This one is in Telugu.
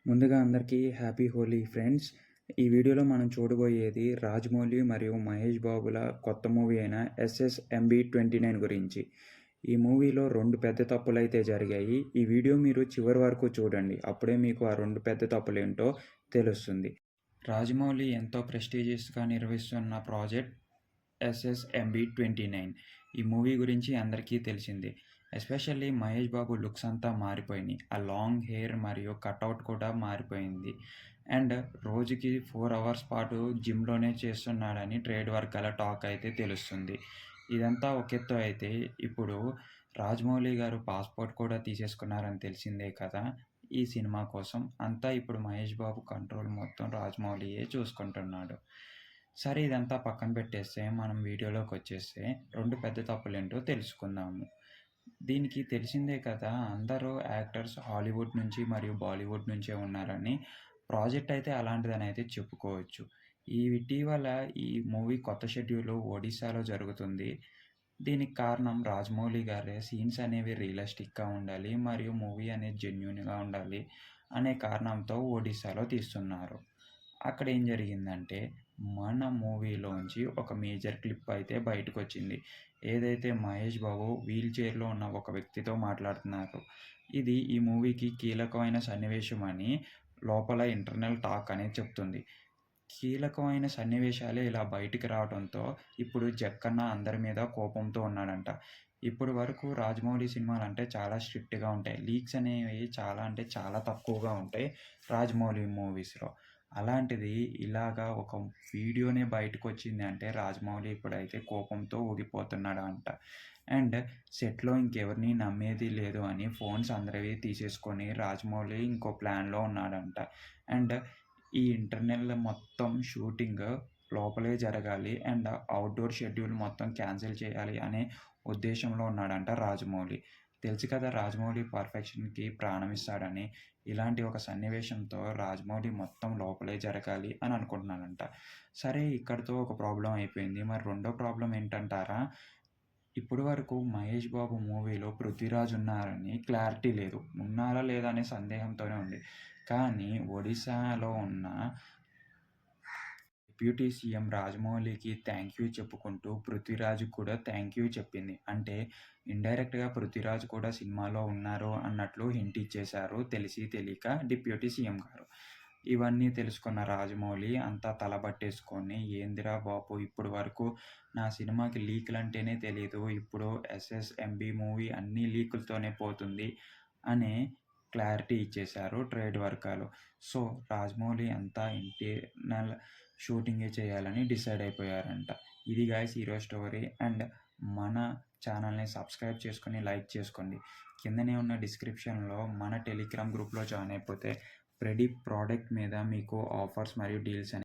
ముందుగా అందరికీ హ్యాపీ హోలీ ఫ్రెండ్స్. ఈ వీడియోలో మనం చూడబోయేది రాజమౌళి మరియు మహేష్ బాబుల కొత్త మూవీ అయిన ఎస్ఎస్ఎంబి 29 గురించి. ఈ మూవీలో 2 పెద్ద తప్పులైతే జరిగాయి. ఈ వీడియో మీరు చివరి వరకు చూడండి. అప్పుడే మీకు ఆ 2 పెద్ద తప్పులేంటో తెలుస్తుంది. రాజమౌళి ఎంతో ప్రెస్టీజియస్‌గా నిర్వహిస్తున్న ప్రాజెక్ట్ ఎస్ఎస్ఎంబి 29. ఈ మూవీ గురించి అందరికీ తెలిసిందే. ఎస్పెషల్లీ మహేష్ బాబు లుక్స్ అంతా మారిపోయినాయి. ఆ లాంగ్ హెయిర్ మరియు కటౌట్ కూడా మారిపోయింది. అండ్ రోజుకి 4 అవర్స్ పాటు జిమ్‌లోనే చేస్తున్నాడని ట్రేడ్ వర్గాల టాక్ అయితే తెలుస్తుంది. ఇదంతా ఒక ఎత్తు అయితే, ఇప్పుడు రాజమౌళి గారు పాస్‌పోర్ట్ కూడా తీసేసుకున్నారని తెలిసిందే కదా! ఈ సినిమా కోసం. అంతా ఇప్పుడు మహేష్ బాబు కంట్రోల్ మొత్తం రాజమౌళియే చూసుకుంటున్నాడు. సరే, ఇదంతా పక్కన పెట్టేస్తే మనం వీడియోలోకొచ్చేస్తే 2 పెద్ద తప్పులేంటో తెలుసుకుందాము. దీనికి తెలిసిందే కదా! అందరూ యాక్టర్స్ హాలీవుడ్ నుంచి మరియు బాలీవుడ్ నుంచే ఉన్నారని. ప్రాజెక్ట్ అయితే అలాంటిదనైతే చెప్పుకోవచ్చు. ఇటీవల ఈ మూవీ కొత్త షెడ్యూల్ ఒడిస్సాలో జరుగుతుంది. దీనికి కారణం రాజమౌళి గారే. సీన్స్ అనేవి రియలిస్టిక్‌గా ఉండాలి మరియు మూవీ అనేది జెన్యూన్‌గా ఉండాలి అనే కారణంతో ఒడిస్సాలో తీస్తున్నారు. అక్కడ ఏం జరిగిందంటే, మన మూవీలోంచి ఒక మేజర్ క్లిప్ అయితే బయటకొచ్చింది. ఏదైతే మహేష్ బాబు వీల్ చైర్‌లో ఉన్న ఒక వ్యక్తితో మాట్లాడుతున్నారు. ఇది ఈ మూవీకి కీలకమైన సన్నివేశం అని లోపల ఇంటర్నల్ టాక్ అనేది చెప్తుంది. కీలకమైన సన్నివేశాలే ఇలా బయటికి రావడంతో ఇప్పుడు జక్కన్న అందరి మీద కోపంతో ఉన్నాడంట. ఇప్పటి వరకు రాజమౌళి సినిమాలంటే చాలా స్ట్రిక్ట్‌గా ఉంటాయి. లీక్స్ అనేవి చాలా అంటే చాలా తక్కువగా ఉంటాయి రాజమౌళి మూవీస్‌లో. అలాంటిది ఇలాగా ఒక వీడియోనే బయటకొచ్చింది అంటే రాజమౌళి ఇప్పుడైతే కోపంతో ఊగిపోతున్నాడంట. అండ్ సెట్‌లో ఇంకెవరిని నమ్మేది లేదు అని ఫోన్స్ అందరివి తీసేసుకొని రాజమౌళి ఇంకో ప్లాన్‌లో ఉన్నాడంట. అండ్ ఈ ఇంటర్నల్ మొత్తం షూటింగ్ లోపలే జరగాలి. అండ్ అవుట్‌డోర్ షెడ్యూల్ మొత్తం క్యాన్సిల్ చేయాలి అనే ఉద్దేశంలో ఉన్నాడంట రాజమౌళి. తెలుసు కదా, రాజమౌళి పర్ఫెక్షన్‌కి ప్రాణమిస్తాడని. ఇలాంటి ఒక సన్నివేశంతో రాజమౌళి మొత్తం లోపలే జరగాలి అని అనుకుంటున్నాడంట. సరే, ఇక్కడితో ఒక ప్రాబ్లమ్ అయిపోయింది. మరి రెండో ప్రాబ్లమ్ ఏంటంటారా? ఇప్పటి వరకు మహేష్ బాబు మూవీలో 'పృథ్వీరాజ్' ఉన్నారని క్లారిటీ లేదు. ఉన్నారా లేదా అనే సందేహంతోనే ఉంది. కానీ ఒడిశాలో ఉన్న డిప్యూటీ సీఎం రాజమౌళికి థ్యాంక్ యూ చెప్పుకుంటూ 'పృథ్వీరాజ్‌కి' కూడా థ్యాంక్ యూ చెప్పింది. అంటే ఇండైరెక్ట్‌గా 'పృథ్వీరాజ్' కూడా సినిమాలో ఉన్నారు అన్నట్లు హింట్ ఇచ్చేశారు తెలిసి తెలియక డిప్యూటీ సీఎం గారు. ఇవన్నీ తెలుసుకున్న రాజమౌళి అంతా తలబట్టేసుకొని, ఏందిరా బాబు, ఇప్పటి వరకు నా సినిమాకి లీకులంటేనే తెలీదు. ఇప్పుడు ఎస్ఎస్ఎంబి మూవీ అన్నీ లీకులతోనే పోతుంది అనే క్లారిటీ ఇచ్చేశారు ట్రేడ్ వర్గాలు. సో, రాజమౌళి అంతా ఇంటర్నల్ షూటింగే చేయాలని డిసైడ్ అయిపోయారంట. ఇది గైస్ ఈరోజు స్టోరీ. అండ్ మన ఛానల్‌ని సబ్స్క్రైబ్ చేసుకొని, లైక్ చేసుకోండి. కిందనే ఉన్న డిస్క్రిప్షన్‌లో మన టెలిగ్రామ్ గ్రూప్‌లో జాయిన్ అయిపోతే ప్రతి ప్రోడక్ట్ మీద మీకు ఆఫర్స్ మరియు డీల్స్